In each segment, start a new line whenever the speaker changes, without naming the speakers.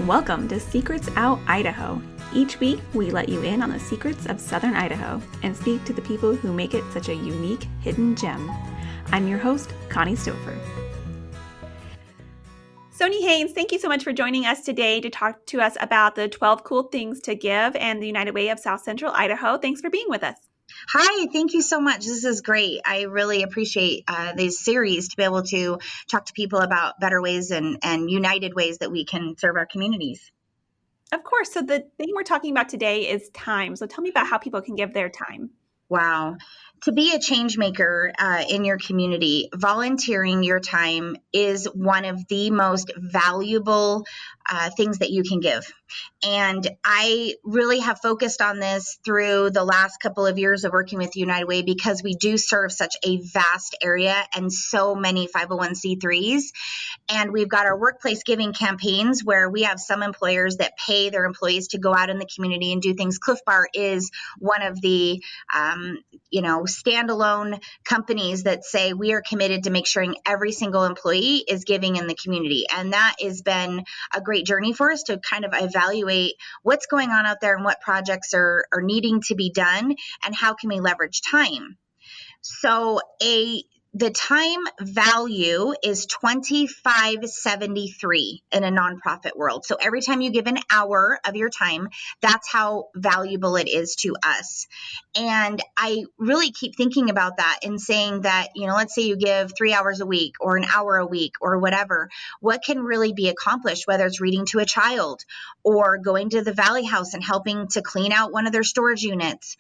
Welcome to Secrets Out Idaho. Each week, we let you in on the secrets of Southern Idaho and speak to the people who make it such a unique hidden gem. I'm your host, Connie Stouffer. Sony Haynes, thank you so much for joining us today to talk to us about the 12 cool things to give and the United Way of South Central Idaho. Thanks for being with us.
Hi, thank you so much. This is great. I really appreciate this series to be able to talk to people about better ways and united ways that we can serve our communities.
Of course. So the thing we're talking about today is time. So tell me about how people can give their time.
Wow. To be a change maker in your community, volunteering your time is one of the most valuable things that you can give. And I really have focused on this through the last couple of years of working with United Way because we do serve such a vast area and so many 501c3s. And we've got our workplace giving campaigns where we have some employers that pay their employees to go out in the community and do things. Cliff Bar is one of the standalone companies that say we are committed to make sure every single employee is giving in the community. And that has been a great journey for us to kind of evaluate what's going on out there and what projects are needing to be done and how can we leverage time. So the time value is $25.73 in a nonprofit world. So every time you give an hour of your time, that's how valuable it is to us. And I really keep thinking about that and saying that, let's say you give 3 hours a week or an hour a week or whatever, what can really be accomplished, whether it's reading to a child or going to the Valley House and helping to clean out one of their storage units.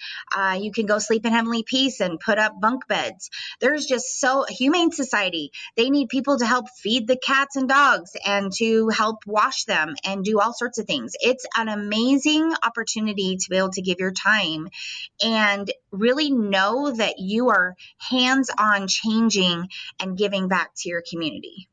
You can go sleep in Heavenly Peace and put up bunk beds. There's just Humane Society, they need people to help feed the cats and dogs and to help wash them and do all sorts of things. It's an amazing opportunity to be able to give your time and really know that you are hands-on changing and giving back to your community.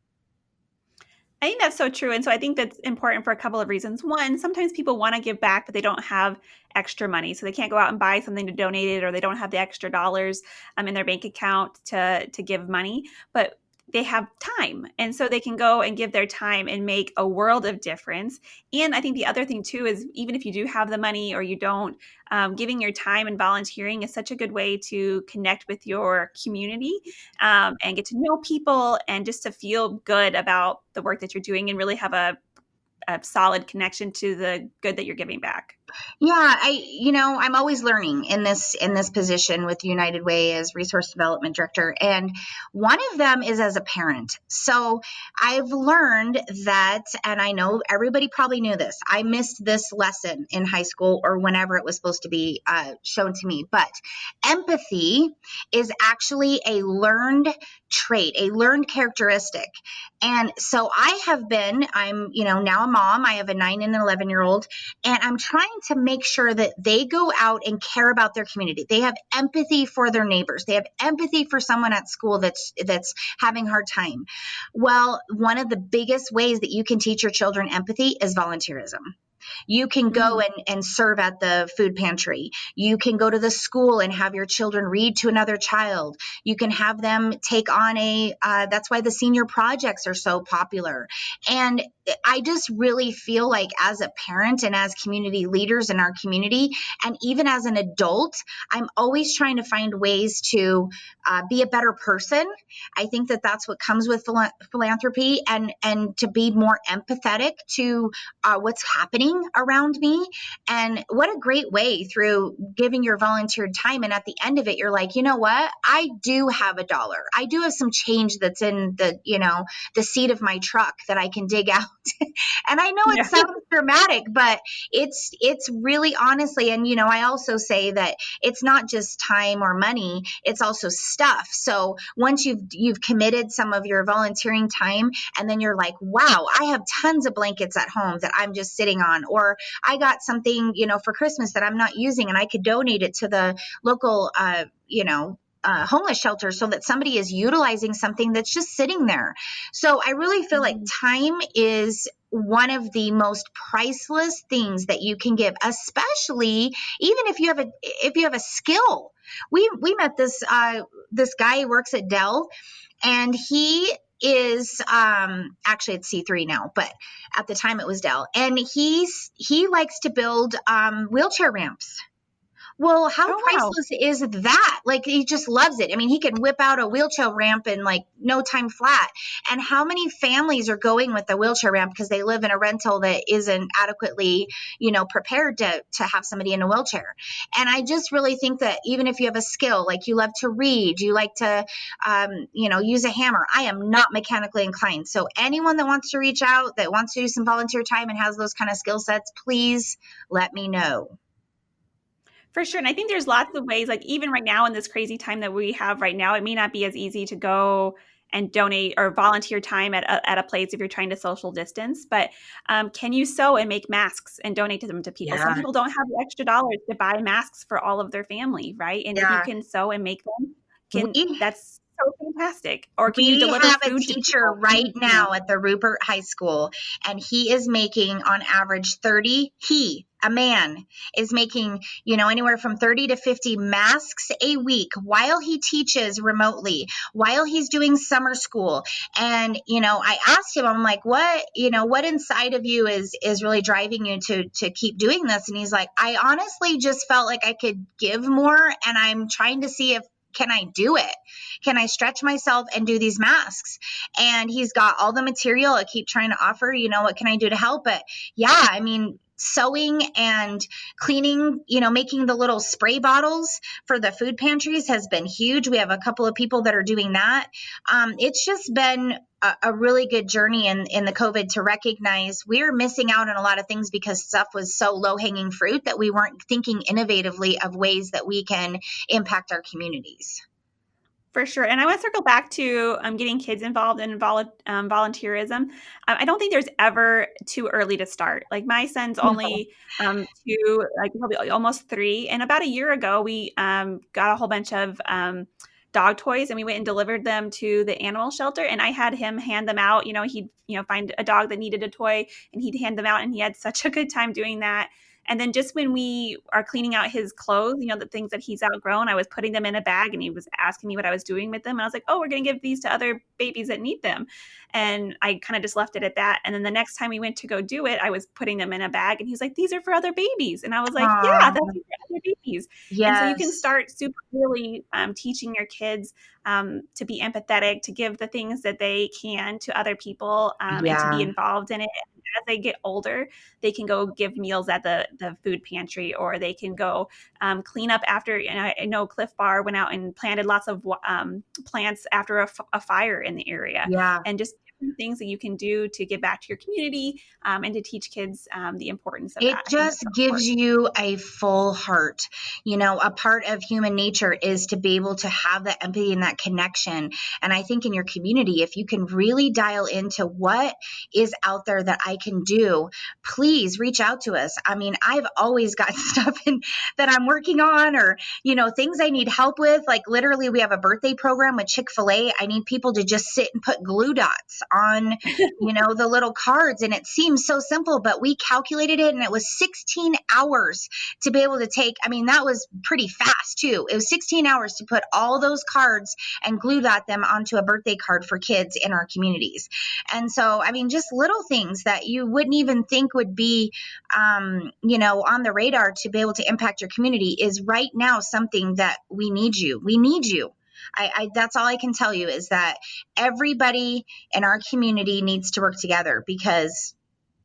I think that's so true. And so I think that's important for a couple of reasons. One, sometimes people want to give back, but they don't have extra money. So they can't go out and buy something to donate it, or they don't have the extra dollars in their bank account to give money. But they have time. And so they can go and give their time and make a world of difference. And I think the other thing too is even if you do have the money or you don't, giving your time and volunteering is such a good way to connect with your community and get to know people and just to feel good about the work that you're doing and really have a solid connection to the good that you're giving back.
Yeah, I'm always learning in this position with United Way as resource development director. And one of them is as a parent. So I've learned that, and I know everybody probably knew this, I missed this lesson in high school or whenever it was supposed to be shown to me, but empathy is actually a learned trait, a learned characteristic. And so I'm now a mom. I have a 9 and an 11-year-old, and I'm trying to make sure that they go out and care about their community. They have empathy for their neighbors. They have empathy for someone at school that's having a hard time. Well, one of the biggest ways that you can teach your children empathy is volunteerism. You can go and serve at the food pantry. You can go to the school and have your children read to another child. You can have them take on that's why the senior projects are so popular. And I just really feel like as a parent and as community leaders in our community, and even as an adult, I'm always trying to find ways to be a better person. I think that that's what comes with philanthropy and to be more empathetic to what's happening around me. And what a great way through giving your volunteered time. And at the end of it, you're like, you know what? I do have $1. I do have some change that's in the seat of my truck that I can dig out. And I know it sounds dramatic, but it's really honestly, and I also say that it's not just time or money, it's also stuff. So once you've committed some of your volunteering time, and then you're like, wow, I have tons of blankets at home that I'm just sitting on, or I got something, for Christmas that I'm not using and I could donate it to the local, homeless shelter so that somebody is utilizing something that's just sitting there. So I really feel like time is one of the most priceless things that you can give, especially even if you have a skill. We met this guy who works at Dell, and he is actually it's C3 now, but at the time it was Dell, and he likes to build wheelchair ramps. Well, how
Oh, wow.
priceless is that? Like, he just loves it. I mean, he can whip out a wheelchair ramp in like no time flat. And how many families are going with the wheelchair ramp because they live in a rental that isn't adequately, prepared to have somebody in a wheelchair? And I just really think that even if you have a skill, like you love to read, you like to, use a hammer. I am not mechanically inclined. So anyone that wants to reach out, that wants to do some volunteer time and has those kind of skill sets, please let me know.
For sure, and I think there's lots of ways, like, even right now in this crazy time that we have right now, it may not be as easy to go and donate or volunteer time at a place if you're trying to social distance, but, can you sew and make masks and donate to them to people? Some
Yeah.
people don't have the extra dollars to buy masks for all of their family, right? And if you
Yeah.
can sew and make them, can
We
that's so fantastic. Or can you
we
deliver
have a
food to
teacher
people?
right now at the Rupert High School, and he is making on average 30, a man, is making, anywhere from 30 to 50 masks a week while he teaches remotely, while he's doing summer school. And, I asked him, I'm like, what inside of you is really driving you to keep doing this? And he's like, I honestly just felt like I could give more, and I'm trying to see if can I do it? Can I stretch myself and do these masks? And he's got all the material. I keep trying to offer, what can I do to help? But yeah, I mean, sewing and cleaning, making the little spray bottles for the food pantries has been huge. We have a couple of people that are doing that. It's just been a really good journey in the COVID to recognize we're missing out on a lot of things because stuff was so low hanging fruit that we weren't thinking innovatively of ways that we can impact our communities.
For sure, and I wanna circle back to, getting kids involved in volunteerism. I don't think there's ever too early to start. Like, my son's
No.
only, 2, like, probably almost 3, and about a year ago, we, got a whole bunch of, dog toys, and we went and delivered them to the animal shelter, and I had him hand them out. He'd, find a dog that needed a toy, and he'd hand them out, and he had such a good time doing that. And then just when we are cleaning out his clothes, the things that he's outgrown, I was putting them in a bag and he was asking me what I was doing with them. And I was like, oh, we're going to give these to other babies that need them. And I kind of just left it at that. And then the next time we went to go do it, I was putting them in a bag and he was like, these are for other babies. And I was like, yeah, that's
Aw,
for other babies. And so you can
yes.
start super early teaching your kids to be empathetic, to give the things that they can to other people and to be
Yeah.
involved in it. As they get older, they can go give meals at the food pantry, or they can go clean up after. And I know Cliff Bar went out and planted lots of plants after a fire in the area,
Yeah.
and just different things that you can do to give back to your community and to teach kids the importance of that.
It
I think that's
just
so
gives
important.
you a full heart. A part of human nature is to be able to have that empathy and that connection. And I think in your community, if you can really dial into what is out there that I can do, please reach out to us. I mean, I've always got stuff that I'm working on, or, things I need help with. Like, literally, we have a birthday program with Chick-fil-A. I need people to just sit and put glue dots on, the little cards. And it seems so simple, but we calculated it and it was 16 hours to be able to take. I mean, that was pretty fast too. It was 16 hours to put all those cards and glue dot them onto a birthday card for kids in our communities. And so, I mean, just little things that you wouldn't even think would be, on the radar to be able to impact your community is right now something that we need you. We need you. That's all I can tell you is that everybody in our community needs to work together because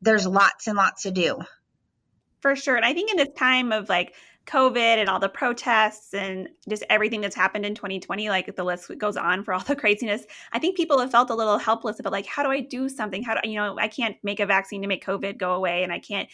there's lots and lots to do.
For sure. And I think in this time of like COVID and all the protests and just everything that's happened in 2020, like the list goes on for all the craziness, I think people have felt a little helpless about like, how do I do something? How do I can't make a vaccine to make COVID go away, and I can't,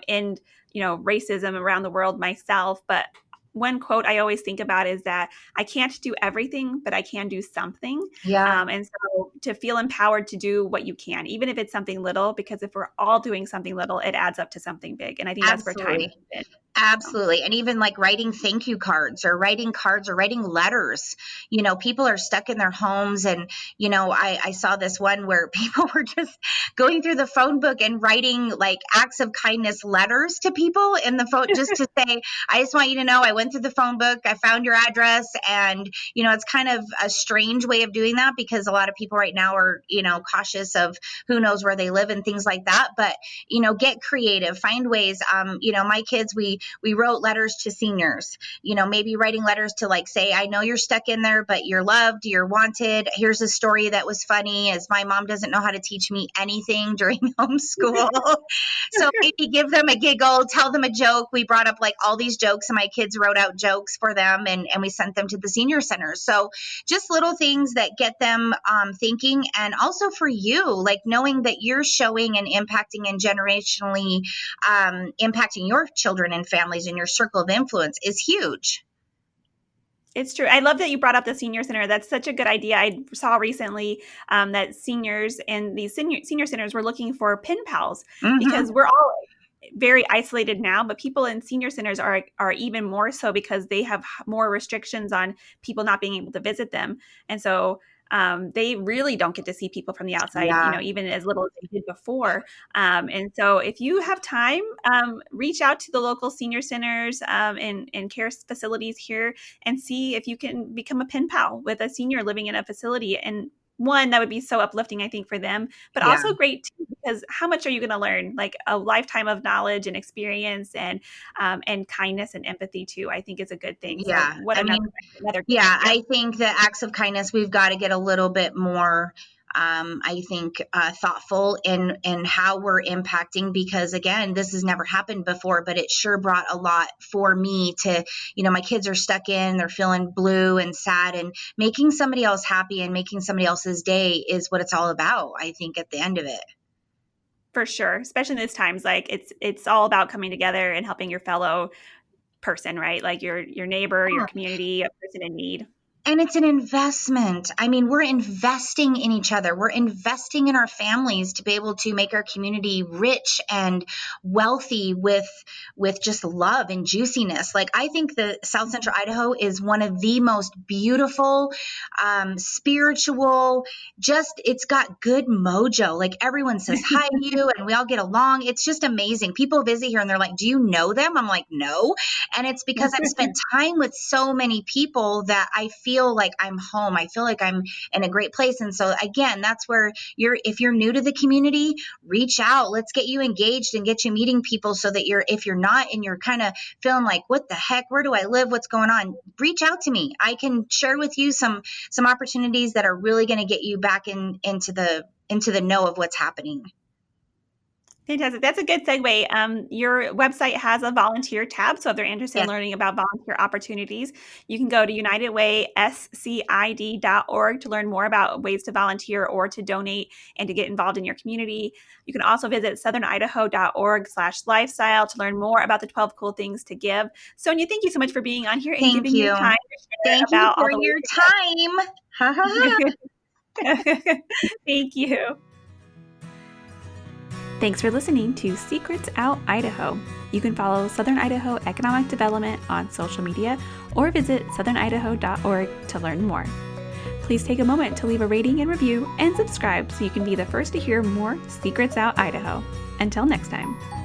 end, racism around the world myself. But one quote I always think about is that I can't do everything, but I can do something.
Yeah,
And so to feel empowered to do what you can, even if it's something little, because if we're all doing something little, it adds up to something big. And I think that's where time
absolutely.
has been.
Absolutely. And even like writing thank you cards or writing cards or writing letters. People are stuck in their homes. And, I saw this one where people were just going through the phone book and writing like acts of kindness letters to people in the phone just to say, I just want you to know I went through the phone book, I found your address. And, it's kind of a strange way of doing that because a lot of people right now are, cautious of who knows where they live and things like that. But, get creative, find ways. My kids, we wrote letters to seniors, maybe writing letters to like say, I know you're stuck in there, but you're loved, you're wanted. Here's a story that was funny as my mom doesn't know how to teach me anything during homeschool. So maybe give them a giggle, tell them a joke. We brought up like all these jokes and my kids wrote out jokes for them and we sent them to the senior center. So just little things that get them thinking. And also for you, like knowing that you're showing and impacting and generationally impacting your children and families in your circle of influence is huge.
It's true. I love that you brought up the senior center. That's such a good idea. I saw recently that seniors and these senior centers were looking for pen pals
Mm-hmm.
because we're all very isolated now, but people in senior centers are even more so because they have more restrictions on people not being able to visit them, and so they really don't get to see people from the outside,
Yeah.
even as little as they did before. And so, if you have time, reach out to the local senior centers and care facilities here and see if you can become a pen pal with a senior living in a facility. And one, that would be so uplifting, I think, for them, but
Yeah.
also great too, because how much are you going to learn? Like a lifetime of knowledge and experience and kindness and empathy too. I think is a good thing. So
Yeah.
what
I mean,
another great
yeah,
idea.
I think that acts of kindness, we've got to get a little bit more, I think, thoughtful in how we're impacting because, again, this has never happened before, but it sure brought a lot for me to, my kids are stuck in, they're feeling blue and sad, and making somebody else happy and making somebody else's day is what it's all about, I think, at the end of it.
For sure, especially in these times, like it's all about coming together and helping your fellow person, right? Like your neighbor, your community, a person in need.
And it's an investment. I mean, we're investing in each other. We're investing in our families to be able to make our community rich and wealthy with just love and juiciness. Like I think the South Central Idaho is one of the most beautiful, spiritual, just it's got good mojo. Like everyone says hi to you and we all get along. It's just amazing. People visit here and they're like, "Do you know them?" I'm like, "No." And it's because I've spent time with so many people that I feel like I'm home. I feel like I'm in a great place. And so again, that's where if you're new to the community, reach out. Let's get you engaged and get you meeting people so that if you're not and you're kind of feeling like, what the heck, where do I live? What's going on? Reach out to me. I can share with you some opportunities that are really going to get you back into the know of what's happening.
Fantastic. That's a good segue. Your website has a volunteer tab. So if they're interested in
Yes.
learning about volunteer opportunities, you can go to unitedwayscid.org to learn more about ways to volunteer or to donate and to get involved in your community. You can also visit southernidaho.org/lifestyle to learn more about the 12 cool things to give. Sonia, thank you so much for being on here and
Thank
giving your
you.
time to share
Thank you
about all
for
the ways
your time. Ha ha ha.
to give. Thank you. Thanks for listening to Secrets Out Idaho. You can follow Southern Idaho Economic Development on social media or visit southernidaho.org to learn more. Please take a moment to leave a rating and review and subscribe so you can be the first to hear more Secrets Out Idaho. Until next time.